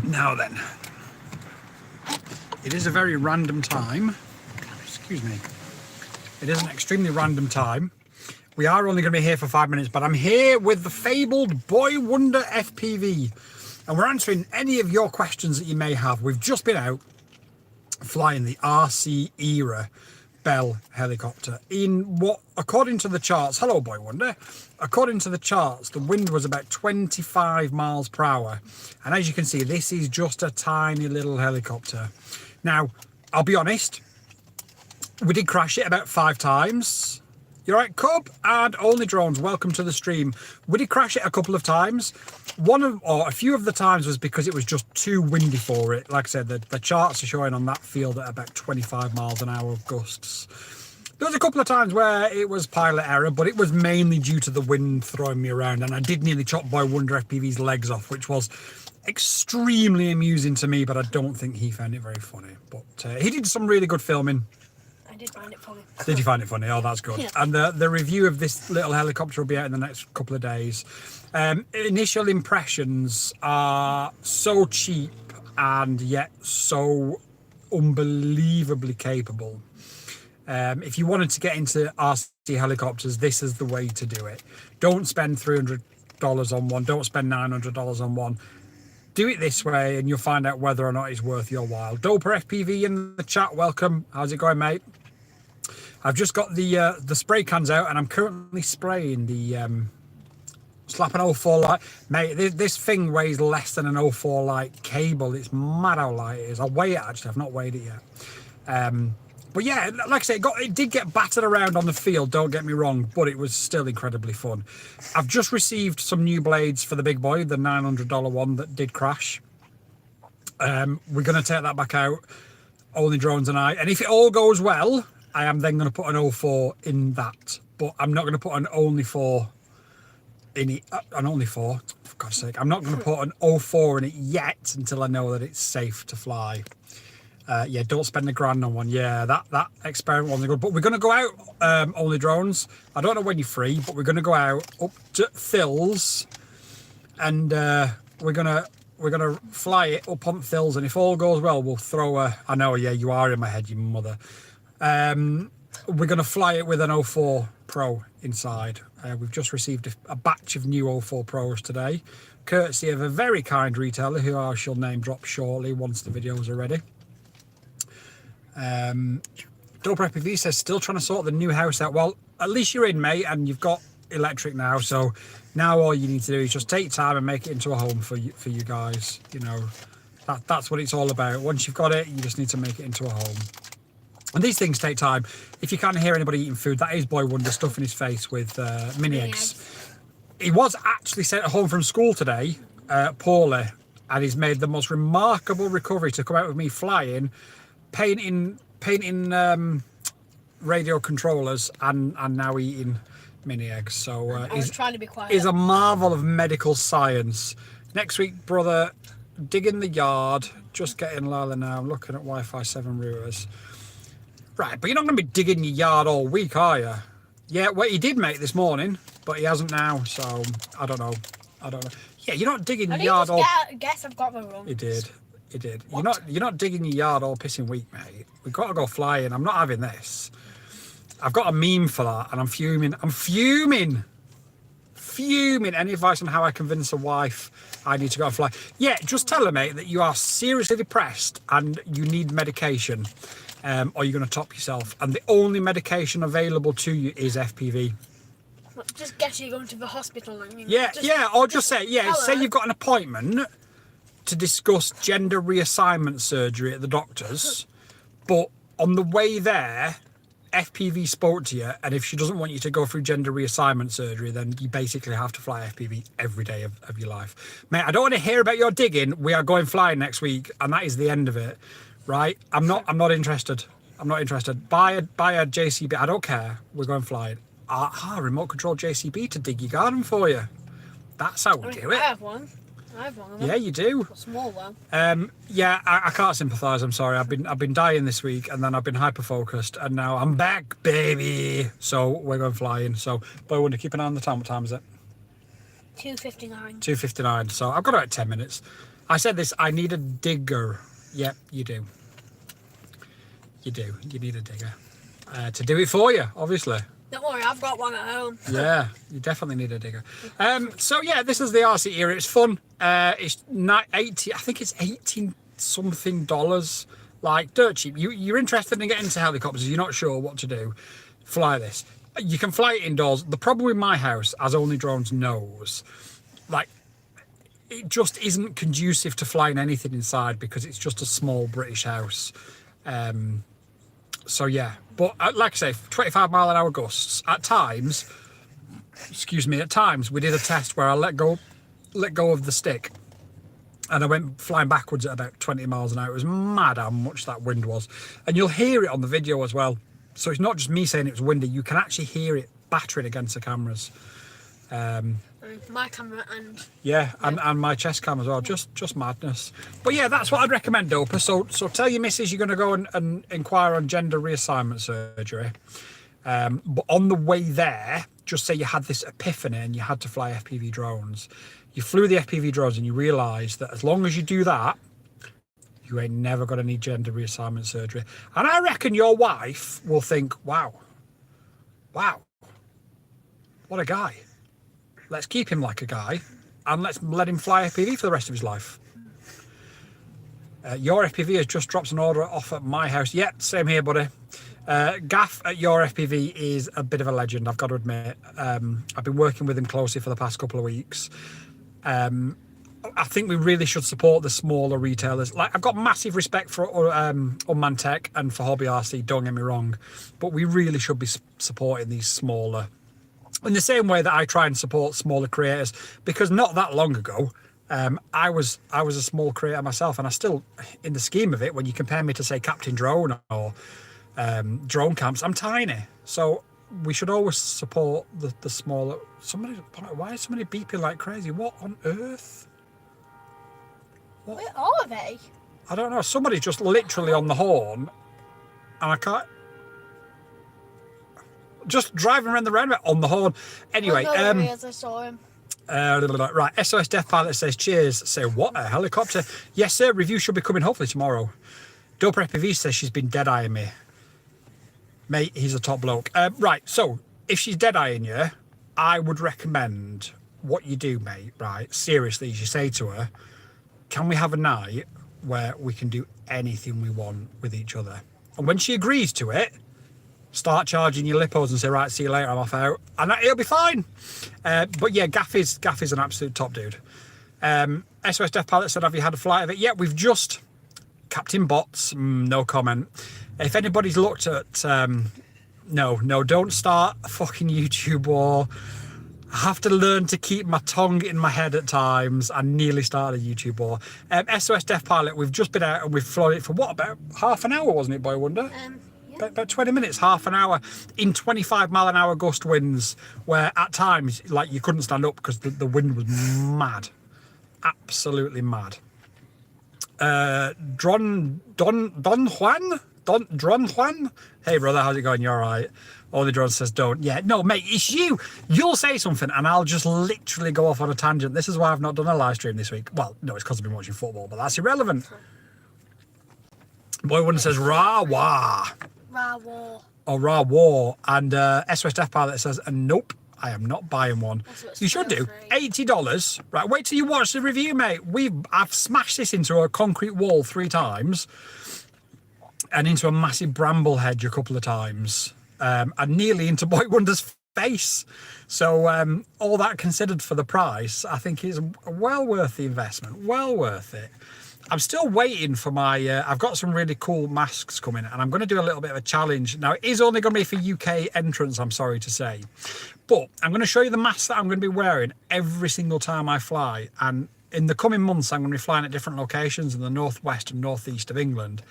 Now then, it is a very random time. Excuse me. It is an extremely random time. We are only going to be here for 5 minutes, but I'm here with the fabled Boy Wonder FPV, and we're answering any of your questions that you may have. We've just been out flying the RC Era Bell helicopter in what, according to the charts, hello Boy Wonder, according to the charts, the wind was about 25 miles per hour. And as you can see, this is just a tiny little helicopter. Now, I'll be honest, we did crash it about 5 times. You're right, Cub and Only Drones, welcome to the stream. We did crash it a couple of times. A few of the times was because it was just too windy for it. Like I said, the charts are showing on that field at about 25 miles an hour gusts. There was a couple of times where it was pilot error, but it was mainly due to the wind throwing me around, and I did nearly chop Boy Wonder FPV's legs off, which was extremely amusing to me, but I don't think he found it very funny. But he did some really good filming. I did find it funny. Did you find it funny? Oh, that's good. Yeah. And the review of this little helicopter will be out in the next couple of days. Initial impressions are so cheap and yet so unbelievably capable. If you wanted to get into RC helicopters, this is the way to do it. Don't spend $300 on one. Don't spend $900 on one. Do it this way and you'll find out whether or not it's worth your while. Doper FPV in the chat, welcome. How's it going, mate? I've just got the spray cans out and I'm currently spraying the Slap an 04 light. Mate, this thing weighs less than an 04 light cable. It's mad how light it is. I'll weigh it actually. I've not weighed it yet. But yeah, like I say, it did get battered around on the field, don't get me wrong, but it was still incredibly fun. I've just received some new blades for the big boy, the $900 one that did crash. We're going to take that back out, Only Drones and I. And if it all goes well, I am then going to put an 04 in that. But I'm not going to put an Only 4 in it. An Only 4, for God's sake. I'm not going to put an 04 in it yet until I know that it's safe to fly. Yeah, don't spend $1,000 on one. Yeah, that experiment wasn't good. But we're going to go out, Only Drones. I don't know when you're free, but we're going to go out up to Thills, and we're gonna fly it up on Thills. And if all goes well, we'll throw a. I know, yeah, you are in my head, you mother. We're going to fly it with an 04 Pro inside. We've just received a batch of new 04 Pros today, courtesy of a very kind retailer who I shall name drop shortly once the videos are ready. Doper FPV says, still trying to sort the new house out. Well, at least you're in, mate, and you've got electric now. So now all you need to do is just take time and make it into a home for you guys. You know, that's what it's all about. Once you've got it, you just need to make it into a home. And these things take time. If you can't hear anybody eating food, that is Boy Wonder stuffing his face with mini eggs. He was actually sent home from school today, poorly, and he's made the most remarkable recovery to come out with me flying, painting radio controllers and now eating mini eggs. So I was trying to be quiet. He's a marvel of medical science. Next week, brother, digging the yard, just getting Lila now. I'm looking at Wi-Fi 7 routers. Right, but you're not going to be digging your yard all week, are you? Yeah, well, he did, mate, this morning, but he hasn't now, so I don't know. Yeah, you're not digging your yard all... Guess I've got the wrong. He did. You're not digging your yard all pissing week, mate. We've got to go flying. I'm not having this. I've got a meme for that, and I'm fuming. Any advice on how I convince a wife I need to go and fly? Yeah, just tell her, mate, that you are seriously depressed and you need medication. Or you're going to top yourself. And the only medication available to you is FPV. Just get you going to the hospital. And, you know, say you've got an appointment to discuss gender reassignment surgery at the doctor's, but on the way there, FPV spoke to you, and if she doesn't want you to go through gender reassignment surgery, then you basically have to fly FPV every day of your life. Mate, I don't want to hear about your digging. We are going flying next week, and that is the end of it. Right, I'm not interested. Buy a JCB. I don't care. We're going flying. Remote control JCB to dig your garden for you. That's how we do it. I have one. Of them. Yeah, you do. A small one. Yeah, I can't sympathise. I'm sorry. I've been dying this week, and then I've been hyper focused, and now I'm back, baby. So we're going flying. So, Boy Wonder, keep an eye on the time. What time is it? 2:59. 2:59. So I've got about 10 minutes. I said this, I need a digger. Yep, you do. You do. You need a digger. To do it for you, obviously. Don't worry, I've got one at home. Yeah, you definitely need a digger. So yeah, this is the RC era. It's fun. It's 80. I think it's 18 something dollars. Like dirt cheap. You're interested in getting into helicopters. You're not sure what to do. Fly this. You can fly it indoors. The problem with my house, as Only Drones knows, like it just isn't conducive to flying anything inside because it's just a small British house. So yeah, but like I say, 25 mile an hour gusts at times. Excuse me. At times we did a test where I let go of the stick, and I went flying backwards at about 20 miles an hour. It was mad how much that wind was, and you'll hear it on the video as well. So it's not just me saying it was windy. You can actually hear it battering against the cameras. My camera and and my chest cam as well. Just madness. But yeah, that's what I'd recommend, Dopa. So tell your missus you're going to go and inquire on gender reassignment surgery. But on the way there, just say you had this epiphany and you had to fly FPV drones. You flew the FPV drones and you realised that as long as you do that, you ain't never going to need gender reassignment surgery. And I reckon your wife will think, wow, what a guy. Let's keep him like a guy and let's let him fly FPV for the rest of his life. Your FPV has just dropped an order off at my house. Yep, same here, buddy. Gaff at Your FPV is a bit of a legend, I've got to admit. I've been working with him closely for the past couple of weeks. I think we really should support the smaller retailers. Like, I've got massive respect for Unmanned Tech and for Hobby RC, don't get me wrong, but we really should be supporting these smaller, in the same way that I try and support smaller creators, because not that long ago, I was a small creator myself, and I still, in the scheme of it, when you compare me to say Captain Drone or Drone Camps, I'm tiny. So we should always support the smaller. Why is somebody beeping like crazy? What on earth? What? Where are they? I don't know. Somebody's just literally on the horn, and I can't. Just driving around the roundabout on the horn. Anyway, I saw him. Right, SOS Death Pilot says, cheers. Say, what, a helicopter? Yes, sir, review should be coming hopefully tomorrow. Doper FPV says she's been dead-eyeing me. Mate, he's a top bloke. Right, so, if she's dead-eyeing you, I would recommend what you do, mate, right? Seriously, as you say to her, can we have a night where we can do anything we want with each other? And when she agrees to it, start charging your lippos and say, right, see you later, I'm off out. And it'll be fine. But yeah, Gaff is an absolute top dude. SOS Death Pilot said, have you had a flight of it? Yeah, we've just... Captain Bots, no comment. If anybody's looked at... No, don't start a fucking YouTube war. I have to learn to keep my tongue in my head at times. I nearly started a YouTube war. SOS Death Pilot, we've just been out and we've flown it for what, about half an hour, wasn't it, Boy Wonder? About 20 minutes, half an hour, in 25 mile an hour gust winds, where at times, like, you couldn't stand up because the wind was mad. Absolutely mad. Dron Juan? Hey, brother, how's it going? You all right? Only Drone says don't. Yeah, no, mate, it's you. You'll say something and I'll just literally go off on a tangent. This is why I've not done a live stream this week. Well, no, it's because I've been watching football, but that's irrelevant. Boy Wonder says rah wah. Raw War. Or Raw War. And SOS Death Pilot says, nope, I am not buying one. You should do. $80. Right, wait till you watch the review, mate. I've smashed this into a concrete wall 3 times and into a massive bramble hedge a couple of times, and nearly into Boy Wonder's face. So all that considered for the price, I think is well worth the investment. Well worth it. I'm still waiting for my, I've got some really cool masks coming, and I'm going to do a little bit of a challenge. Now, it is only going to be for UK entrants, I'm sorry to say. But I'm going to show you the mask that I'm going to be wearing every single time I fly. And in the coming months, I'm going to be flying at different locations in the northwest and northeast of England.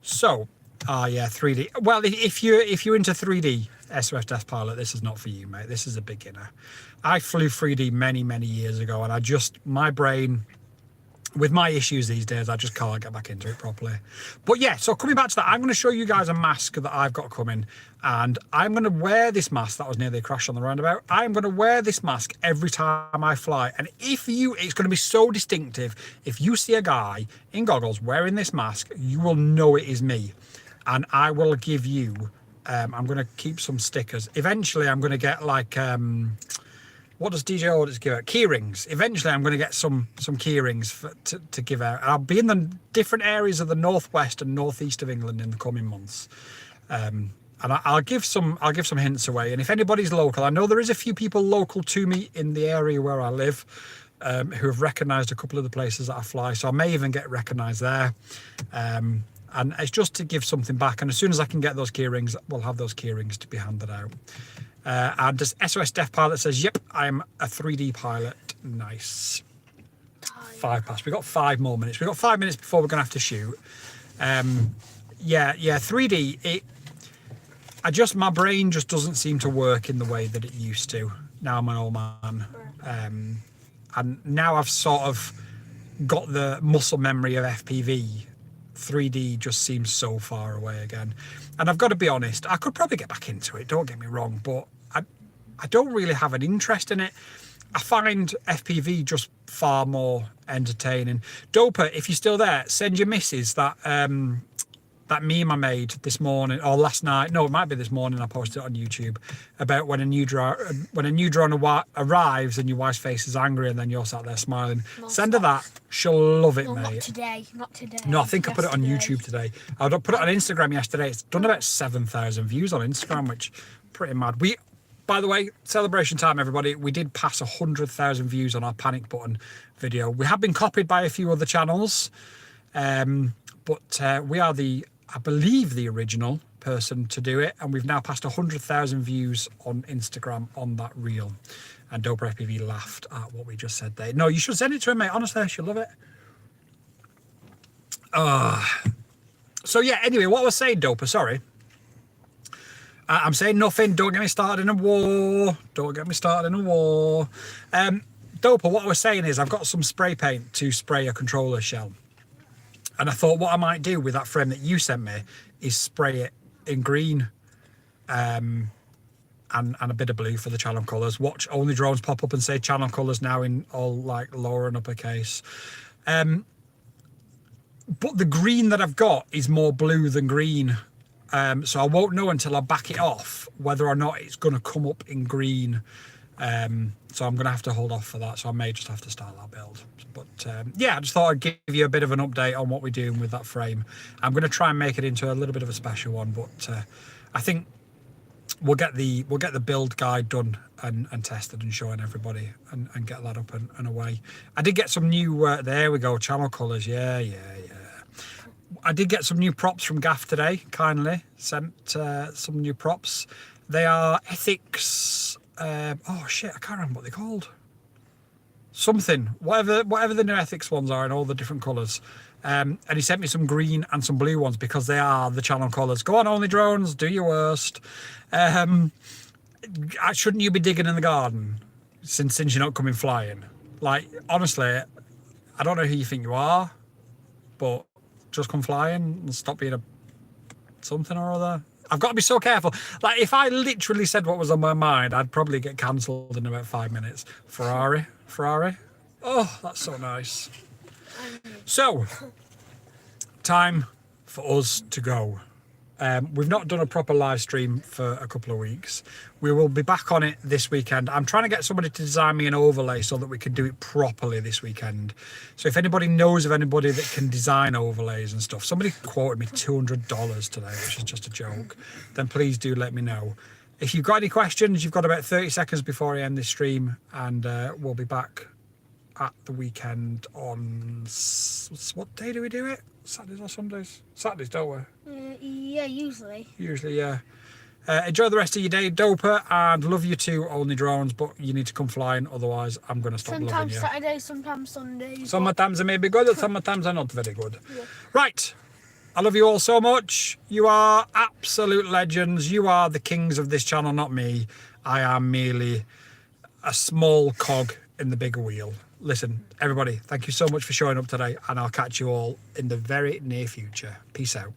So, yeah, 3D. Well, if you're into 3D, SOS Death Pilot, this is not for you, mate. This is a beginner. I flew 3D many, many years ago, and my brain... with my issues these days, I just can't get back into it properly. But yeah, so coming back to that, I'm going to show you guys a mask that I've got coming, and I'm going to wear this mask. That was nearly a crash on the roundabout. I'm going to wear this mask every time I fly, and it's going to be so distinctive. If you see a guy in goggles wearing this mask, you will know it is me, and I will give you. I'm going to keep some stickers. Eventually, I'm going to get like. What does DJ Audits give out? Key rings. Eventually, I'm going to get some key rings to give out. I'll be in the different areas of the northwest and northeast of England in the coming months, and I'll give some hints away. And if anybody's local, I know there is a few people local to me in the area where I live who have recognised a couple of the places that I fly, so I may even get recognised there. And it's just to give something back. And as soon as I can get those key rings, we'll have those key rings to be handed out. And does SOS Deaf Pilot says, yep, I'm a 3D pilot. Nice. 5 past. We've got 5 more minutes. We've got 5 minutes before we're going to have to shoot. Yeah, 3D, my brain just doesn't seem to work in the way that it used to. Now I'm an old man. And now I've sort of got the muscle memory of FPV. 3D just seems so far away again. And I've got to be honest, I could probably get back into it, don't get me wrong, but I don't really have an interest in it. I find FPV just far more entertaining. Doper, if you're still there, send your missus that meme I made this morning or last night. No, it might be this morning. I posted it on YouTube about when a new drone arrives and your wife's face is angry and then you're sat there smiling. Send her that. She'll love it, mate. Not today. No, I think I put it on YouTube today. I put it on Instagram yesterday. It's done about 7,000 views on Instagram, which pretty mad. By the way, celebration time, everybody. We did pass 100,000 views on our panic button video. We have been copied by a few other channels, but we are I believe the original person to do it, and we've now passed 100,000 views on Instagram on that reel. And Doper FPV laughed at what we just said there. No, you should send it to him, mate. Honestly, she'll love it. So yeah, anyway, what I was saying, Doper, sorry. I'm saying nothing. Don't get me started in a war. Doper, what I was saying is I've got some spray paint to spray a controller shell. And I thought what I might do with that frame that you sent me is spray it in green and a bit of blue for the channel colours. Watch Only Drones pop up and say channel colours now in all like lower and uppercase. But the green that I've got is more blue than green. So I won't know until I back it off whether or not it's going to come up in green. So I'm going to have to hold off for that. So I may just have to start that build. But yeah, I just thought I'd give you a bit of an update on what we're doing with that frame. I'm going to try and make it into a little bit of a special one, but I think we'll get the build guide done and tested and showing everybody and get that up and away. I did get some new, there we go, channel colours. Yeah. I did get some new props from Gaff today, kindly sent some new props. They are Ethics, oh shit, I can't remember what they're called. Something, whatever the new Ethics ones are in all the different colours. And he sent me some green and some blue ones because they are the channel colours. Go on, Only Drones, do your worst. Shouldn't you be digging in the garden since you're not coming flying? Like, honestly, I don't know who you think you are, but just come flying and stop being a something or other. I've got to be so careful. Like, if I literally said what was on my mind, I'd probably get cancelled in about 5 minutes. Ferrari. Oh, that's so nice. So, time for us to go. We've not done a proper live stream for a couple of weeks. We will be back on it this weekend. I'm trying to get somebody to design me an overlay so that we can do it properly this weekend. So if anybody knows of anybody that can design overlays and stuff, somebody quoted me $200 today, which is just a joke, then please do let me know. If you've got any questions, you've got about 30 seconds before I end this stream, and we'll be back at the weekend on, what day do we do it? Saturdays or Sundays? Saturdays, don't we? Yeah, usually. Usually, yeah. Enjoy the rest of your day, Doper, and love you too, Only Drones, but you need to come flying, otherwise I'm going to stop loving you. Sometimes Saturdays, sometimes Sundays. Sometimes they may be good, and sometimes they're not very good. Yeah. Right. I love you all so much. You are absolute legends. You are the kings of this channel, not me. I am merely a small cog in the bigger wheel. listen, everybody, thank you so much for showing up today, and I'll catch you all in the very near future. Peace out.